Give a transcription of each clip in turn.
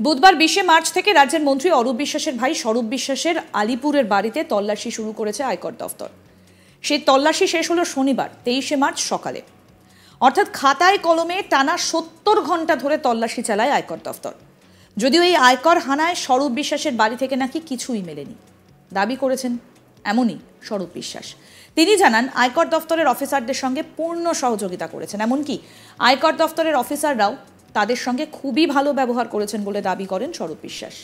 বুধবার 20 মার্চ থেকে রাজ্যের মন্ত্রী অরূপ বিশ্বাসের ভাই স্বরূপ বিশ্বাসের আলিপুরের বাড়িতে তল্লাশি শুরু করেছে আয়কর দফতর। সেই তল্লাশি শেষ হলো শনিবার 23 মার্চ সকালে। অর্থাৎ খাতায় কলমে টানা 70 ঘন্টা ধরে তল্লাশি চালায় আয়কর দফতর। যদিও এই আয়কর হানায় স্বরূপ বিশ্বাসের বাড়ি থেকে নাকি কিছুই মেলেনি, দাবি করেছেন এমনই স্বরূপ বিশ্বাস। তিনি জানান আয়কর দফতরের অফিসারদের সঙ্গে পূর্ণ সহযোগিতা করেছেন, এমনকি আয়কর দফতরের অফিসাররাও তাদের সঙ্গে খুবই ভালো ব্যবহার করেছেন বলে দাবি করেন স্বরূপ বিশ্বাস।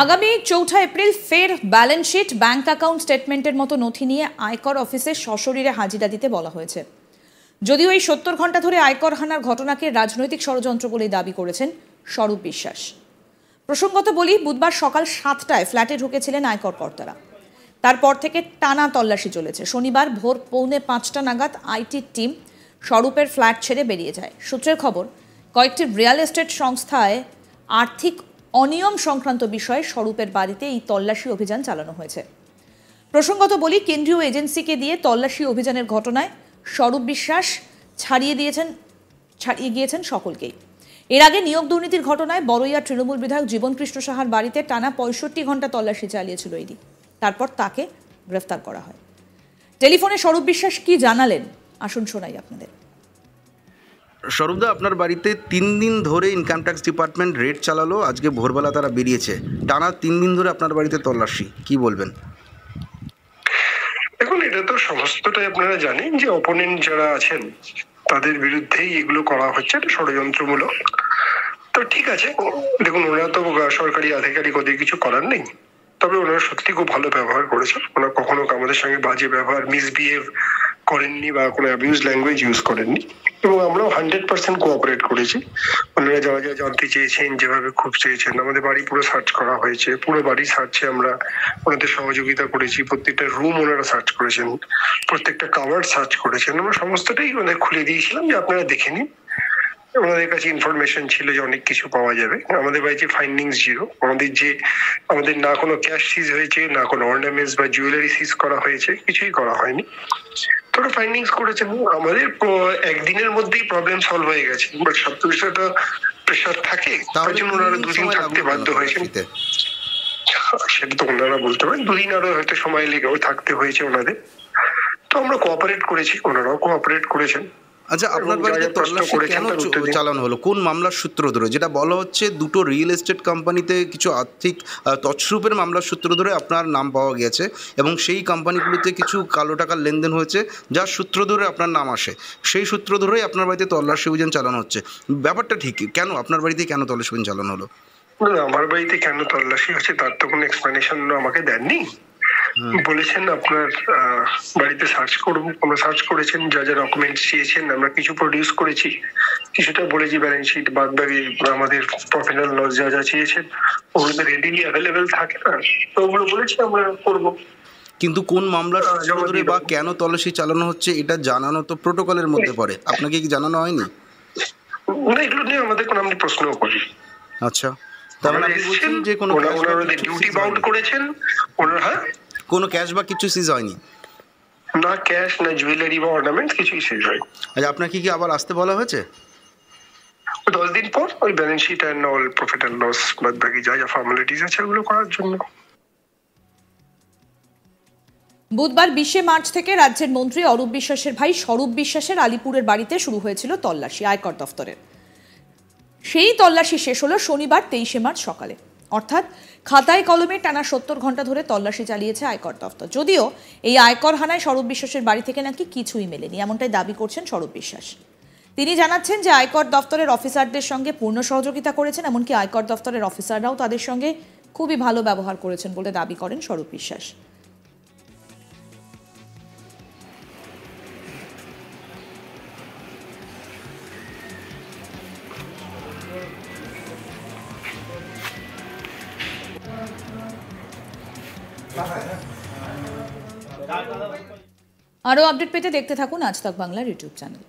আগামী 4 এপ্রিল ফের ব্যালেন্স শিট, ব্যাংক অ্যাকাউন্ট স্টেটমেন্টের মতো নথি নিয়ে আয়কর অফিসে সশরীরে হাজিরা দিতে বলা হয়েছে। যদিও এই 70 ঘন্টা ধরে আয়কর হানার ঘটনাকে রাজনৈতিক ষড়যন্ত্র বলে দাবি করেছেন স্বরূপ বিশ্বাস। প্রসঙ্গত বলি, বুধবার সকাল 7টায় ফ্ল্যাটে ঢুকেছিলেন আয়কর কর্তারা। তারপর থেকে টানা তল্লাশি চলেছে। শনিবার ভোর 4:45 নাগাদ আইটি টিম স্বরূপের ফ্ল্যাট ছেড়ে বেরিয়ে যায়। সূত্রের খবর, কয়েকটি রিয়েল এস্টেট সংস্থায় আর্থিক অনিয়ম সংক্রান্ত বিষয়ে স্বরূপের বাড়িতে এই তল্লাশি অভিযান চালানো হয়েছে। প্রসঙ্গত বলি, কেন্দ্রীয় এজেন্সিকে দিয়ে তল্লাশি অভিযানের ঘটনায় স্বরূপ বিশ্বাস ছাড়িয়ে গিয়েছেন সকলকেই। এর আগে নিয়োগ দুর্নীতির ঘটনায় বড়ইয়ার তৃণমূল বিধায়ক জীবনকৃষ্ণ সাহার বাড়িতে টানা 65 ঘন্টা তল্লাশি চালিয়েছিল ইডি। তারপর তাকে গ্রেফতার করা হয়। টেলিফোনে স্বরূপ বিশ্বাস কি জানালেন, আসুন শোনাই আপনাদের। স্বরূপদা, আপনার বাড়িতে 3 দিন ধরে ইনকাম ট্যাক্স ডিপার্টমেন্ট রেড চালালো, আজকে ভোরবেলা তারা বেরিয়েছে। টানা 3 দিন ধরে আপনার বাড়িতে তল্লাশি, কি বলবেন? দেখুন, এটা তো সমস্তটাই আপনারা জানেন যে অপোনেন্ট যারা আছেন তাদের বিরুদ্ধেই এগুলো করা হচ্ছে, এটা ষড়যন্ত্রমূলক। তো ঠিক আছে, দেখুন, ওনারা তো সরকারি আধিকারিক, ওদের কিছু করার নেই। তবে ওনারা সত্যি খুব ভালো ব্যবহার করেছেন। ওনারা কখনো আমাদের সঙ্গে বাজে ব্যবহার, মিসবিহেভ করেননি বা কোনো অ্যাবিউজ ল্যাঙ্গুয়েজ ইউজ করেননি, এবং আমরাও 100% কোঅপারেট করেছি। ওনারা যা যা জানতে চেয়েছেন, যেভাবে খুব চেয়েছেন, আমাদের বাড়ি পুরো সার্চ করা হয়েছে। পুরো বাড়ি সার্চে আমরা ওনাদের সহযোগিতা করেছি। প্রত্যেকটা রুম ওনারা সার্চ করেছেন, প্রত্যেকটা কাভার সার্চ করেছেন। আমরা সমস্তটাই ওনাদের খুলে দিয়েছিলাম যে আপনারা দেখে নিন। ওনাদের কাছে ইনফরমেশন ছিল যে অনেক কিছু পাওয়া যাবে। আমাদের বাড়িতে ফাইন্ডিংস জিরো। আমাদের না কোনো ক্যাশ সিজ হয়েছে, না কোনো অর্নামেন্টস বা জুয়েলারি সিজ করা হয়েছে, কিছুই করা হয়নি। তোরা ফাইন্ডিংস করেছেন। আমাদের একদিনের মধ্যেই প্রবলেম সলভ হয়ে গেছে, বাট সব বিষয়টা প্রেশার থাকে, তার জন্য ওনারা 2 দিন থাকতে বাধ্য হয়েছেন। সেটা তো ওনারা বলতে পারেন, 2 দিন আরো হয়তো সময় লেগেও থাকতে হয়েছে ওনাদের। তো আমরা কোঅপারেট করেছি, ওনারাও কোঅপারেট করেছেন। আচ্ছা, আপনার বাড়িতে তল্লাশি কেন চালানো হলো? কোন মামলার সূত্র ধরে? যেটা বলা হচ্ছে, 2টো রিয়েল এস্টেট কোম্পানিতে কিছু আর্থিক তছরূপের মামলার সূত্র ধরে আপনার নাম পাওয়া গেছে, এবং সেই কোম্পানিগুলোতে কিছু কালো টাকার লেনদেন হয়েছে, যার সূত্র ধরে আপনার নাম আসে। সেই সূত্র ধরেই আপনার বাড়িতে তল্লাশি অভিযান চালানো হচ্ছে। ব্যাপারটা ঠিক কেন? আপনার বাড়িতে কেন তল্লাশি অভিযান চালানো হলো? আমার বাড়িতে কেন তল্লাশি হচ্ছে তার তো কোনো এক্সপ্লেনেশন আমাকে দেননি। বলেছেন আপনার বাড়িতে সার্চ করবো, আমরা সার্চ করেছেন, যা যা ডকুমেন্টস চেয়েছেন আমরা কিছু প্রডিউস করেছি, কিছুটা বলেছি ব্যালেন্স শিট, বাদ বাকি আমাদের প্রফিট এন্ড লস যা যা চেয়েছেন ওগুলো তো রেডিলি অ্যাভেলেবেল থাকে না, তো ওগুলো বলেছি আমরা করবো। কিন্তু কোন মামলার সূত্র ধরে বা কেন তল্লাশি চালানো হচ্ছে এটা জানানো তো প্রোটোকলের মধ্যে পড়ে, আপনাকে কি জানানো হয়নি? না, এগুলো নিয়ে আমাদের কোনো আপনি প্রশ্ন করি। আচ্ছা, তার মানে আপনি বলছেন যে কোনো ডিউটি বাউন্ড করেছেন ওনারা? হ্যাঁ, কোনো ক্যাশ বা কিছু সিজ হয়নি? না ক্যাশ, না জুয়েলারি বা অর্নামেন্টস কিছুই সিজ হয়নি। আচ্ছা, আপনাকে কি আবার আসতে বলা হয়েছে? 10 দিন পর ওই balance sheet and all profit and loss বাদ বাকি যা যা ফর্মালিটিস আছে ওগুলো করার জন্য। বুধবার 20 মার্চ থেকে রাজ্যের মন্ত্রী অরূপ বিশ্বাসের ভাই স্বরূপ বিশ্বাসের আলিপুরের বাড়িতে শুরু হয়েছিল তল্লাশি আয়কর দফতরের। সেই তল্লাশি শেষ হলো শনিবার 23 মার্চ সকালে। অর্থাৎ খাতায় কলমে টানা 70 ঘন্টা ধরে তল্লাশি চালিয়েছে আয়কর দফতর। যদিও এই আয়কর হানায় স্বরূপ বিশ্বাসের বাড়ি থেকে নাকি কিছুই মেলেনি, এমনটাই দাবি করছেন স্বরূপ বিশ্বাস। তিনি জানাচ্ছেন যে আয়কর দফতরের অফিসারদের সঙ্গে পূর্ণ সহযোগিতা করেছেন, এমনকি আয়কর দফতরের অফিসাররাও তাদের সঙ্গে খুবই ভালো ব্যবহার করেছেন বলে দাবি করেন স্বরূপ বিশ্বাস। আরও আপডেট পেতে দেখতে থাকুন আজ তাক বাংলার ইউটিউব চ্যানেল।